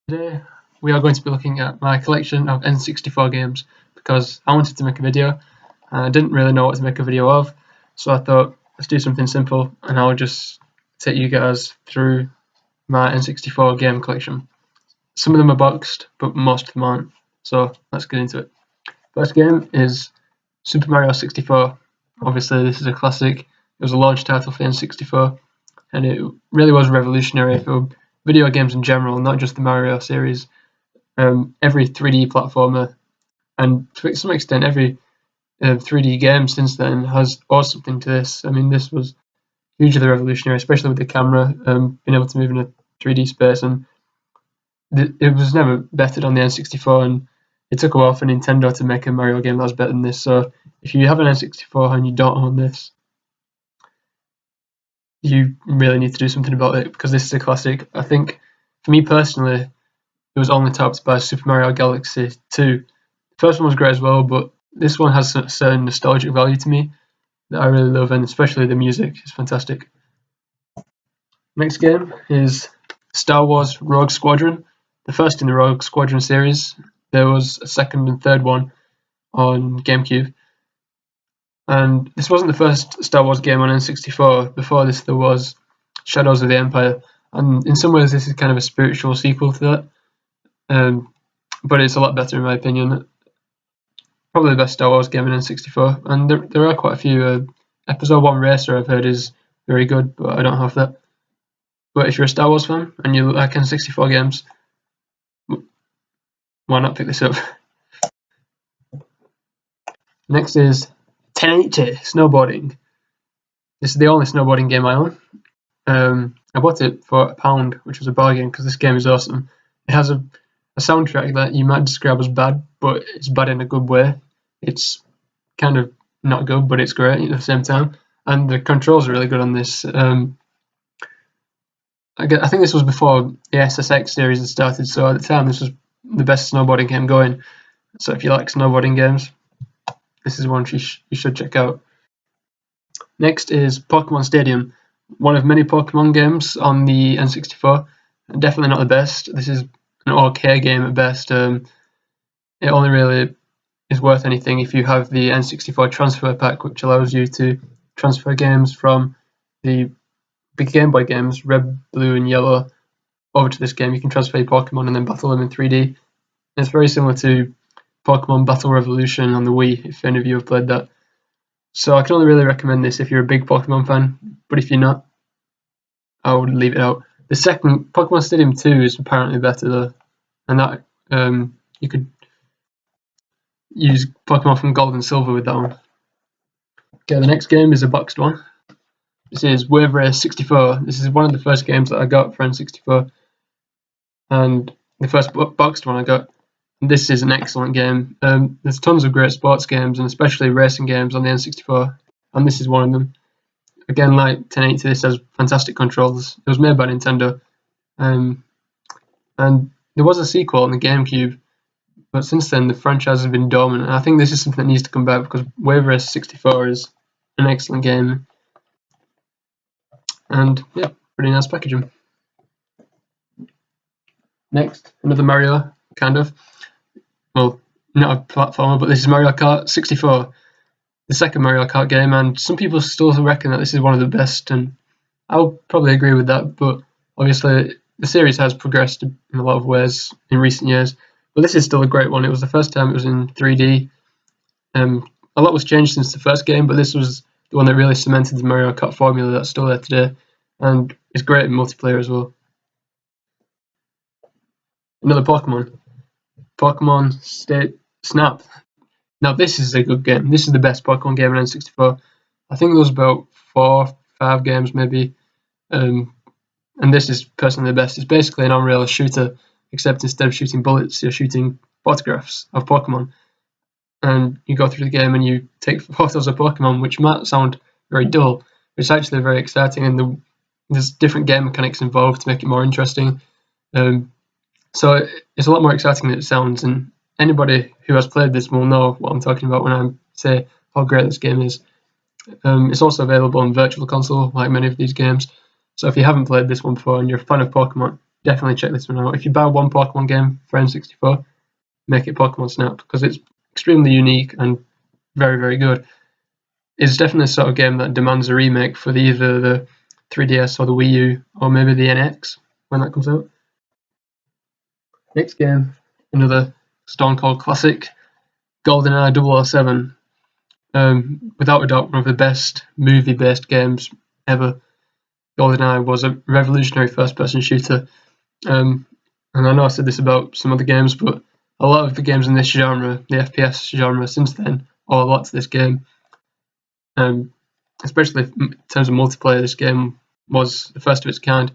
Today we are going to be looking at my collection of N64 games because I wanted to make a video and I didn't really know what to make a video of, so I thought let's do something simple and I'll just take you guys through my N64 game collection. Some of them are boxed, but most of them aren't, so let's get into it. First game is Super Mario 64. Obviously this is a classic. It was a launch title for N64 and it really was revolutionary for video games in general, not just the Mario series. Every 3D platformer, and to some extent every 3D game since then has owed something to this. I mean, this was hugely revolutionary, especially with the camera, being able to move in a 3D space, and it was never bettered on the N64, and it took a while for Nintendo to make a Mario game that was better than this. So if you have an N64 and you don't own this, you really need to do something about it because this is a classic. I think, for me personally, it was only topped by Super Mario Galaxy 2. The first one was great as well, but this one has a certain nostalgic value to me that I really love, and especially the music is fantastic. Next game is Star Wars Rogue Squadron, the first in the Rogue Squadron series. There was a second and third one on GameCube. And this wasn't the first Star Wars game on N64. Before this, there was Shadows of the Empire, and in some ways, this is kind of a spiritual sequel to that. But it's a lot better in my opinion. Probably the best Star Wars game in N64, and there are quite a few. Episode 1 Racer I've heard is very good, but I don't have that. But if you're a Star Wars fan and you like N64 games, why not pick this up? Next is 1080 Snowboarding. This is the only snowboarding game I own. I bought it for £1, which was a bargain because this game is awesome. It has a soundtrack that you might describe as bad, but it's bad in a good way. It's kind of not good, but it's great at the same time. And the controls are really good on this. I think this was before the SSX series had started, so at the time this was the best snowboarding game going. So if you like snowboarding games, this is one you should check out. Next is Pokemon Stadium, one of many Pokemon games on the N64. Definitely not the best. This is an okay game at best. It only really is worth anything if you have the N64 transfer pack, which allows you to transfer games from the big Game Boy games, Red, Blue, and Yellow, over to this game. You can transfer your Pokemon and then battle them in 3D. And it's very similar to Pokemon Battle Revolution on the Wii, if any of you have played that. So I can only really recommend this if you're a big Pokemon fan, but if you're not, I would leave it out. The second, Pokemon Stadium 2, is apparently better though, and that you could use Pokemon from Gold and Silver with that one. Okay, the next game is a boxed one. This is Wave Race 64. This is one of the first games that I got for N64, and the first boxed one I got. And this is an excellent game. There's tons of great sports games, and especially racing games on the N64, and this is one of them. Again, like 1080, this has fantastic controls. It was made by Nintendo, and there was a sequel on the GameCube, but since then the franchise has been dormant. And I think this is something that needs to come back because Wave Race 64 is an excellent game, and yeah, pretty nice packaging. Next, another Mario, kind of. Well, not a platformer, but this is Mario Kart 64, the second Mario Kart game, and some people still reckon that this is one of the best, and I'll probably agree with that, but obviously the series has progressed in a lot of ways in recent years, but this is still a great one. It was the first time it was in 3D. A lot was changed since the first game, but this was the one that really cemented the Mario Kart formula that's still there today, and it's great in multiplayer as well. Another Pokemon Snap. Now this is a good game. This is the best Pokemon game in N64. I think there was about 4 or 5 games maybe, and this is personally the best. It's basically an on-rail shooter, except instead of shooting bullets, you're shooting photographs of Pokemon, and you go through the game and you take photos of Pokemon, which might sound very dull, but it's actually very exciting, and there's different game mechanics involved to make it more interesting. So it's a lot more exciting than it sounds, and anybody who has played this will know what I'm talking about when I say how great this game is. It's also available on Virtual Console, like many of these games. So if you haven't played this one before and you're a fan of Pokemon, definitely check this one out. If you buy one Pokemon game for N64, make it Pokemon Snap, because it's extremely unique and very, very good. It's definitely a sort of game that demands a remake for either the 3DS or the Wii U, or maybe the NX when that comes out. Next game, another Stone Cold classic, GoldenEye 007. Without a doubt, one of the best movie-based games ever. GoldenEye was a revolutionary first-person shooter. And I know I said this about some other games, but a lot of the games in this genre, the FPS genre since then, owe a lot to this game. Especially in terms of multiplayer, this game was the first of its kind.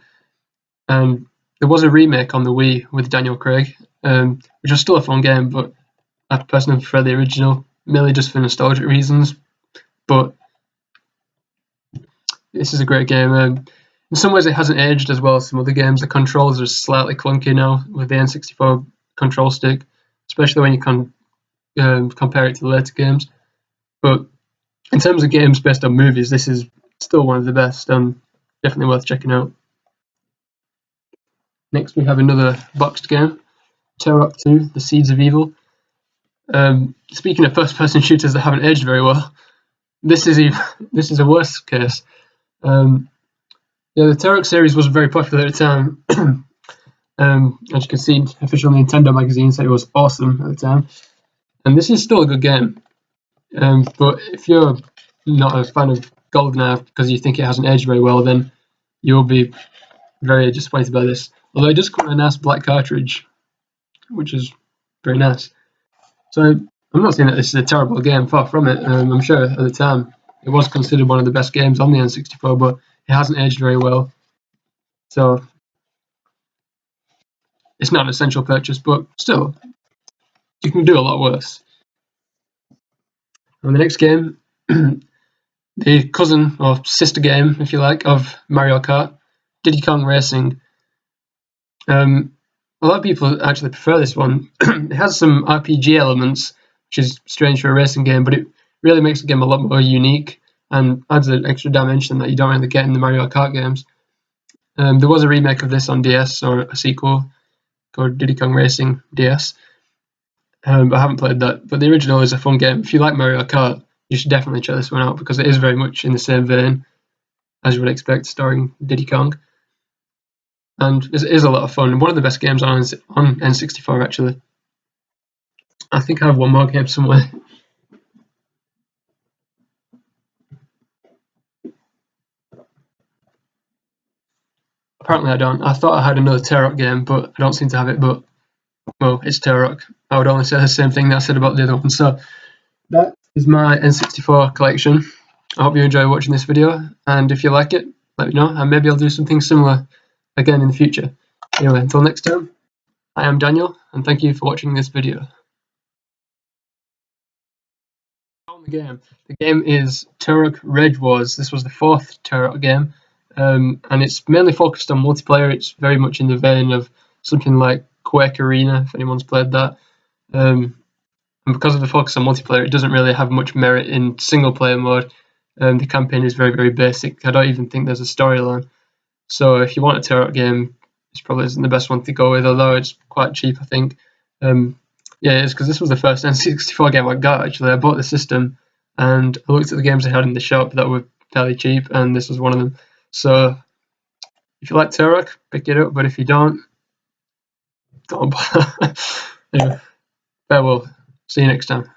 There was a remake on the Wii with Daniel Craig, which was still a fun game, but I personally prefer the original, merely just for nostalgic reasons. But this is a great game. In some ways, it hasn't aged as well as some other games. The controls are slightly clunky now with the N64 control stick, especially when you compare it to the later games. But in terms of games based on movies, this is still one of the best, and definitely worth checking out. Next, we have another boxed game, Turok 2: The Seeds of Evil. Speaking of first-person shooters that haven't aged very well, this is a worse case. The Turok series was very popular at the time. As you can see, official Nintendo magazine said it was awesome at the time, and this is still a good game. But if you're not a fan of GoldenEye because you think it hasn't aged very well, then you'll be very disappointed by this. Although it does come in a nice black cartridge, which is very nice. So I'm not saying that this is a terrible game, far from it. I'm sure at the time it was considered one of the best games on the N64, but it hasn't aged very well. So it's not an essential purchase, but still, you can do a lot worse. And the next game, the cousin or sister game, if you like, of Mario Kart, Diddy Kong Racing. A lot of people actually prefer this one. It has some RPG elements, which is strange for a racing game, but it really makes the game a lot more unique and adds an extra dimension that you don't really get in the Mario Kart games. There was a remake of this on DS, or a sequel called Diddy Kong Racing DS, but I haven't played that. But the original is a fun game. If you like Mario Kart, you should definitely check this one out, because it is very much in the same vein as you would expect, starring Diddy Kong. And it is a lot of fun. One of the best games on N64, actually. I think I have one more game somewhere. Apparently I don't. I thought I had another Turok game, but I don't seem to have it. But, well, it's Turok. I would only say the same thing that I said about the other one. So that is my N64 collection. I hope you enjoy watching this video, and if you like it, let me know, and maybe I'll do something similar again in the future. Anyway, until next time, I am Daniel, and thank you for watching this video. The game is Turok Reg Wars. This was the 4th Turok game, and it's mainly focused on multiplayer. It's very much in the vein of something like Ocarina, if anyone's played that. And because of the focus on multiplayer, it doesn't really have much merit in single player mode. The campaign is very, very basic. I don't even think there's a storyline. So if you want a Turok game, this probably isn't the best one to go with, although it's quite cheap, I think. Yeah, it's because this was the first N64 game I got, actually. I bought the system, and I looked at the games they had in the shop that were fairly cheap, and this was one of them. So if you like Turok, pick it up, but if you don't bother. Anyway, farewell. See you next time.